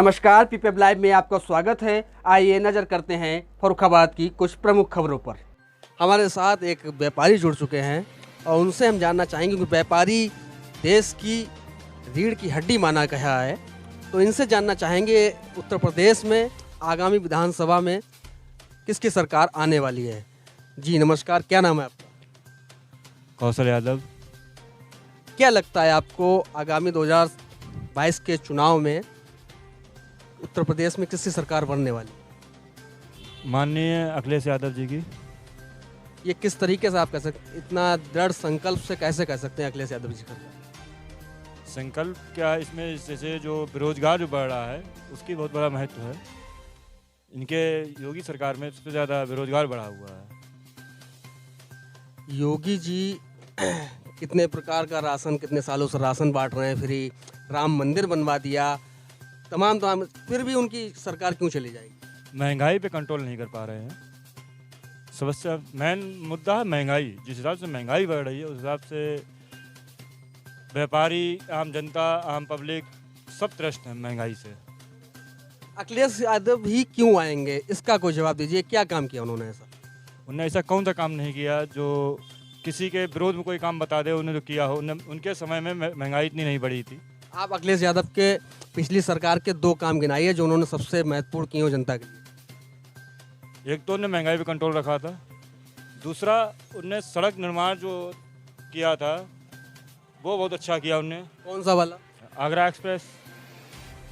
नमस्कार, PPF live में आपका स्वागत है। आइए नज़र करते हैं फर्रुखाबाद की कुछ प्रमुख खबरों पर। हमारे साथ एक व्यापारी जुड़ चुके हैं और उनसे हम जानना चाहेंगे कि व्यापारी देश की रीढ़ की हड्डी माना गया है, तो इनसे जानना चाहेंगे उत्तर प्रदेश में आगामी विधानसभा में किसकी सरकार आने वाली है। जी नमस्कार, क्या नाम है आपका? कौशल यादव। क्या लगता है आपको आगामी 2022 के चुनाव में उत्तर प्रदेश में किसकी सरकार बनने वाली? माननीय अखिलेश यादव जी की। ये किस तरीके से आप कह सकते, इतना दृढ़ संकल्प से कैसे कह सकते हैं अखिलेश यादव जी का? संकल्प क्या, इसमें जैसे जो बेरोजगार जो बढ़ रहा है उसकी बहुत बड़ा महत्व है। इनके योगी सरकार में सबसे ज़्यादा बेरोजगार बढ़ा हुआ है। योगी जी कितने प्रकार का राशन, कितने सालों से राशन बांट रहे हैं, फ्री राम मंदिर बनवा दिया, तमाम, फिर भी उनकी सरकार क्यों चली जाएगी? महंगाई पे कंट्रोल नहीं कर पा रहे हैं। सबसे मेन मुद्दा है महंगाई। जिस हिसाब से महंगाई बढ़ रही है उस हिसाब से व्यापारी, आम जनता, आम पब्लिक सब त्रस्त हैं महंगाई से। अखिलेश यादव ही क्यों आएंगे, इसका कोई जवाब दीजिए। क्या काम किया उन्होंने ऐसा? उन्होंने ऐसा कौन सा काम नहीं किया जो किसी के विरोध में कोई काम बता दे उन्होंने जो किया हो। उनके समय में महंगाई इतनी नहीं बढ़ी थी। आप अखिलेश यादव के पिछली सरकार के 2 काम गिनाइए जो उन्होंने सबसे महत्वपूर्ण किए हो जनता के लिए। एक तो उन्होंने महंगाई पे कंट्रोल रखा था, दूसरा उनने सड़क निर्माण जो किया था वो बहुत अच्छा किया उनने। कौन सा वाला? आगरा एक्सप्रेस,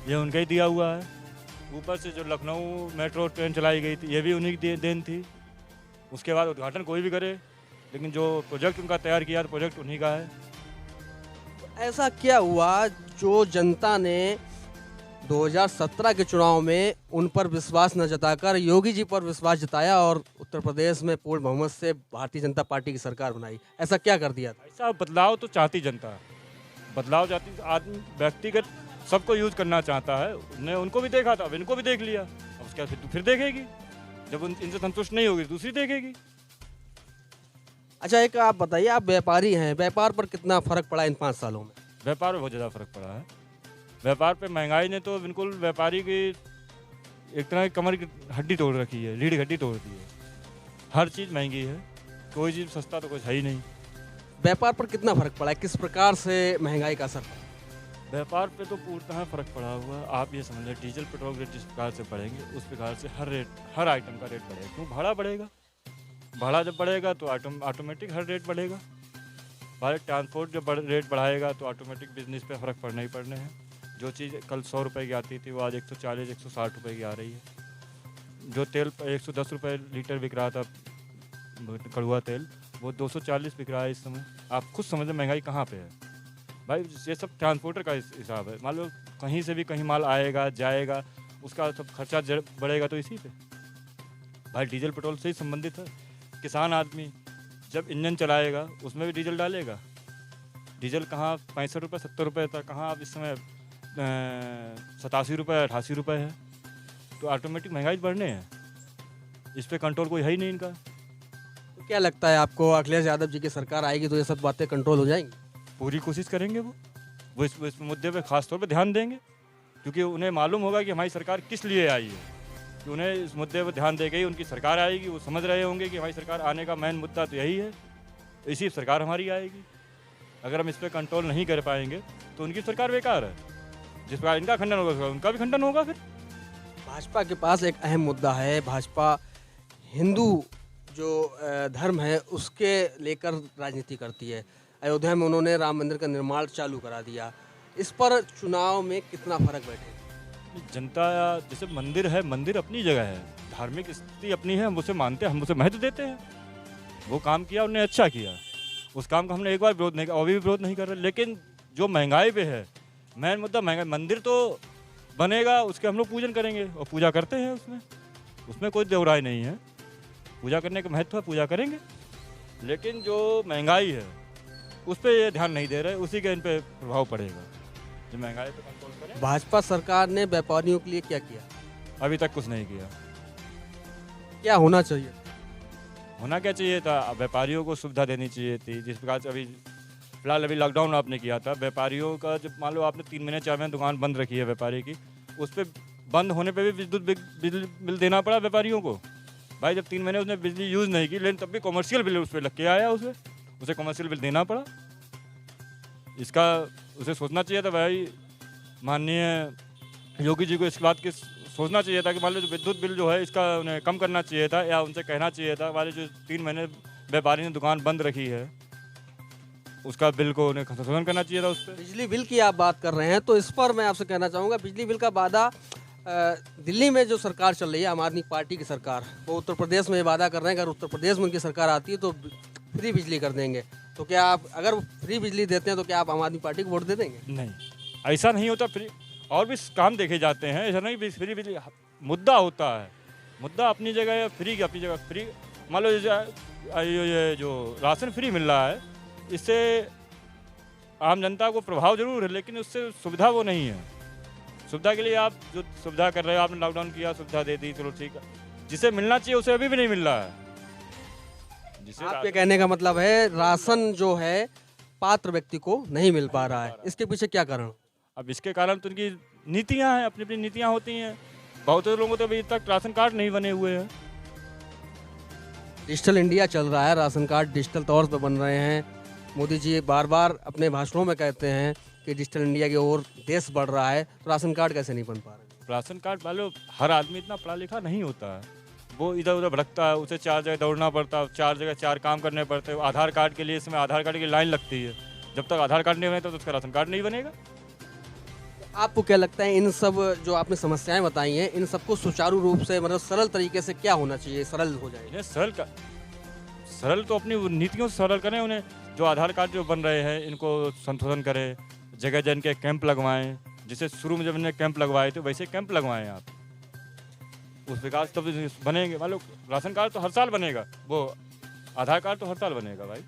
ये उनका ही दिया हुआ है। ऊपर से जो लखनऊ मेट्रो ट्रेन चलाई गई थी ये भी उन्हीं की देन थी। उसके बाद उद्घाटन कोई भी करे, लेकिन जो प्रोजेक्ट उनका तैयार किया तो प्रोजेक्ट उन्हीं का है। ऐसा क्या हुआ जो जनता ने 2017 के चुनाव में उन पर विश्वास न जताकर योगी जी पर विश्वास जताया और उत्तर प्रदेश में पूर्ण बहुमत से भारतीय जनता पार्टी की सरकार बनाई? ऐसा क्या कर दिया था? ऐसा बदलाव तो चाहती जनता, बदलाव चाहती आदमी, व्यक्तिगत सबको यूज करना चाहता है। उन्हें उनको भी देखा था, अब इनको भी देख लिया, अब उसके बाद फिर देखेगी। जब इनसे संतुष्ट नहीं होगी दूसरी देखेगी। अच्छा, एक आप बताइए, आप व्यापारी हैं, व्यापार पर कितना फर्क पड़ा इन 5 सालों में? व्यापार में बहुत ज़्यादा फर्क पड़ा है। व्यापार पे महंगाई ने तो बिल्कुल व्यापारी की एक तरह की कमर की हड्डी तोड़ रखी है, रीढ़ की हड्डी तोड़ दी है। हर चीज़ महंगी है, कोई चीज़ सस्ता तो कुछ है ही नहीं। व्यापार पर कितना फर्क पड़ा है, किस प्रकार से महंगाई का असर पड़ा? व्यापार पे तो पूर्णतः फर्क पड़ा हुआ है। आप ये समझ लें, डीजल पेट्रोल रेट जिस प्रकार से बढ़ेंगे उस प्रकार से हर आइटम का रेट बढ़ेगा। क्यों? भाड़ा बढ़ेगा। भाड़ा जब बढ़ेगा तो ऑटोमेटिक हर रेट बढ़ेगा। भारत ट्रांसपोर्ट जब रेट बढ़ाएगा तो ऑटोमेटिक बिजनेस पे फ़र्क पड़ना ही पड़ने हैं। जो चीज़ कल 100 रुपये की आती थी वो आज 140-160 रुपये की आ रही है। जो तेल 110 रुपये लीटर बिक रहा था कड़ुआ तेल, वो 240 बिक रहा है इस समय। आप खुद समझ लें महंगाई कहाँ पे है भाई। ये सब ट्रांसपोर्टर का हिसाब है। मान लो कहीं से भी कहीं माल आएगा जाएगा, उसका सब खर्चा बढ़ेगा तो इसी पे। भाई डीजल पेट्रोल से ही संबंधित है। किसान आदमी जब इंजन चलाएगा उसमें भी डीजल डालेगा। डीजल कहाँ 65 रुपये 70 रुपये था, कहाँ अब इस समय 87 रुपये 88 रुपये है। तो ऑटोमेटिक महंगाई बढ़ने हैं, इस पर कंट्रोल कोई है ही नहीं इनका। तो क्या लगता है आपको, अखिलेश यादव जी की सरकार आएगी तो ये सब बातें कंट्रोल हो जाएंगी? पूरी कोशिश करेंगे वो इस मुद्दे पे खास तौर पे ध्यान देंगे, क्योंकि उन्हें मालूम होगा कि हमारी सरकार किस लिए आई है। कि उन्हें इस मुद्दे पर ध्यान देके ही उनकी सरकार आएगी। वो समझ रहे होंगे कि हमारी सरकार आने का मेन मुद्दा तो यही है, इसी सरकार हमारी आएगी। अगर हम इस पर कंट्रोल नहीं कर पाएंगे तो उनकी सरकार बेकार है। जिस प्रकार इनका खंडन होगा उनका भी खंडन होगा। फिर भाजपा के पास एक अहम मुद्दा है। भाजपा हिंदू जो धर्म है उसके लेकर राजनीति करती है। अयोध्या में उन्होंने राम मंदिर का निर्माण चालू करा दिया। इस पर चुनाव में कितना फर्क बैठेगा? जनता जैसे मंदिर है, मंदिर अपनी जगह है, धार्मिक स्थिति अपनी है, हम उसे मानते हैं, हम उसे महत्व देते हैं। वो काम किया उन्होंने, अच्छा किया। उस काम का हमने एक बार विरोध नहीं किया, अभी भी विरोध नहीं कर रहे। लेकिन जो महंगाई पे है मेन मुद्दा, महंगाई। मंदिर तो बनेगा, उसके हम लोग पूजन करेंगे और पूजा करते हैं उसमें कोई देवराय नहीं है। पूजा करने का महत्व है, पूजा करेंगे। लेकिन जो महंगाई है उस पर ये ध्यान नहीं दे रहे, उसी के इन पर प्रभाव पड़ेगा। जो महंगाई पे कंट्रोल करें। भाजपा सरकार ने व्यापारियों के लिए क्या किया? अभी तक कुछ नहीं किया। क्या होना चाहिए? होना क्या चाहिए था, व्यापारियों को सुविधा देनी चाहिए थी। जिस प्रकार से अभी फिलहाल अभी लॉकडाउन आपने किया था, व्यापारियों का जब मान लो आपने 3 महीने 4 महीने दुकान बंद रखी है व्यापारी की, उस पर बंद होने पे भी विद्युत बिजली बिल देना पड़ा व्यापारियों को। भाई जब 3 महीने उसने बिजली यूज़ नहीं की, लेकिन तब भी कॉमर्शियल बिल उस पर लग के आया, उसे कॉमर्शियल बिल देना पड़ा। इसका उसे सोचना चाहिए था भाई, माननीय योगी जी को इस बात की सोचना चाहिए था कि मान लो जो विद्युत बिल जो है इसका उन्हें कम करना चाहिए था, या उनसे कहना चाहिए था मान लो जो 3 महीने व्यापारी ने दुकान बंद रखी है उसका बिल को उन्हें संशोधन करना चाहिए था उस पर। बिजली बिल की आप बात कर रहे हैं, तो इस पर मैं आपसे कहना चाहूँगा, बिजली बिल का वादा दिल्ली में जो सरकार चल रही है, आम आदमी पार्टी की सरकार, वो उत्तर प्रदेश में ये वादा कर रहे हैं अगर उत्तर प्रदेश में उनकी सरकार आती है तो फ्री बिजली कर देंगे। तो क्या आप, अगर वो फ्री बिजली देते हैं तो क्या आप आम आदमी पार्टी को वोट दे देंगे? नहीं, ऐसा नहीं होता। फ्री और भी काम देखे जाते हैं, ऐसा नहीं भी फ्री बिजली मुद्दा होता है। मुद्दा अपनी जगह है, फ्री की अपनी जगह। फ्री मान लो ये जो राशन फ्री मिल रहा है, इससे आम जनता को प्रभाव जरूर है, लेकिन उससे सुविधा वो नहीं है। सुविधा के लिए आप जो सुविधा कर रहे हो, आपने लॉकडाउन किया, सुविधा दे दी, चलो ठीक है। जिसे मिलना चाहिए उसे अभी भी नहीं मिल रहा है। आपके कहने का मतलब है राशन जो है पात्र व्यक्ति को नहीं मिल पा रहा है, इसके पीछे क्या कारण? अब इसके कारण तो उनकी नीतियां हैं, अपनी अपनी नीतियां होती हैं। बहुत से लोगों को तो अभी तक राशन कार्ड नहीं बने हुए हैं। डिजिटल इंडिया चल रहा है, राशन कार्ड डिजिटल तौर पर बन रहे हैं। मोदी जी बार बार अपने भाषणों में कहते हैं कि डिजिटल इंडिया की ओर देश बढ़ रहा है, तो राशन कार्ड कैसे नहीं बन पा रहे? राशन कार्ड वाले, हर आदमी इतना पढ़ा लिखा नहीं होता है, वो इधर उधर भटकता है, उसे 4 जगह दौड़ना पड़ता है, 4 जगह 4 काम करने पड़ते हैं। आधार कार्ड के लिए इसमें आधार कार्ड की लाइन लगती है, जब तक आधार कार्ड नहीं बनेगा तो उसका राशन कार्ड नहीं बनेगा। आपको क्या लगता है इन सब जो आपने समस्याएं बताई हैं, इन सबको सुचारू रूप से, मतलब सरल तरीके से क्या होना चाहिए, सरल हो जाए? इन्हें सरल तो अपनी नीतियों से सरल करें। उन्हें जो आधार कार्ड जो बन रहे हैं इनको संशोधन करें, जगह जगह के कैंप लगवाएं। जैसे शुरू में जब इन्हें कैंप लगवाए थे वैसे कैंप लगवाएं आप, उस विकास तब बनेंगे। मान लो राशन कार्ड तो हर साल बनेगा, वो आधार कार्ड तो हर साल बनेगा भाई।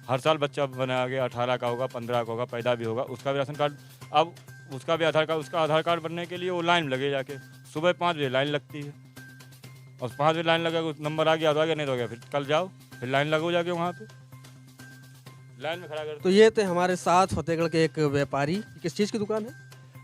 हर साल बच्चा बना के 18 का होगा, 15 का होगा, पैदा भी होगा, उसका भी राशन कार्ड। अब उसका भी आधार कार्ड, उसका आधार कार्ड बनने के लिए वो लाइन लगे जाके, सुबह 5 बजे लाइन लगती है, और 5 बजे लाइन लगा, नंबर आ गया तो आ गया, नहीं तो आ गया, फिर कल जाओ, फिर लाइन लगो जाके वहाँ पे लाइन में खड़ा कर। तो ये थे हमारे साथ फतेहगढ़ के एक व्यापारी। किस चीज़ की दुकान है?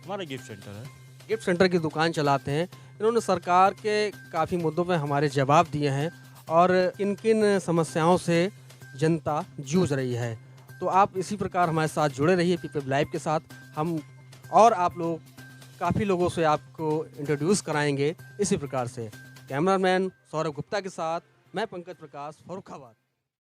हमारा गिफ्ट सेंटर है। गिफ्ट सेंटर की दुकान चलाते हैं। इन्होंने सरकार के काफ़ी मुद्दों पे हमारे जवाब दिए हैं और किन किन समस्याओं से जनता जूझ रही है। तो आप इसी प्रकार हमारे साथ जुड़े रहिए पीपल लाइव के साथ। हम और आप लोग काफ़ी लोगों से आपको इंट्रोड्यूस कराएंगे इसी प्रकार से। कैमरामैन सौरभ गुप्ता के साथ मैं पंकज प्रकाश, फर्रुखाबाद।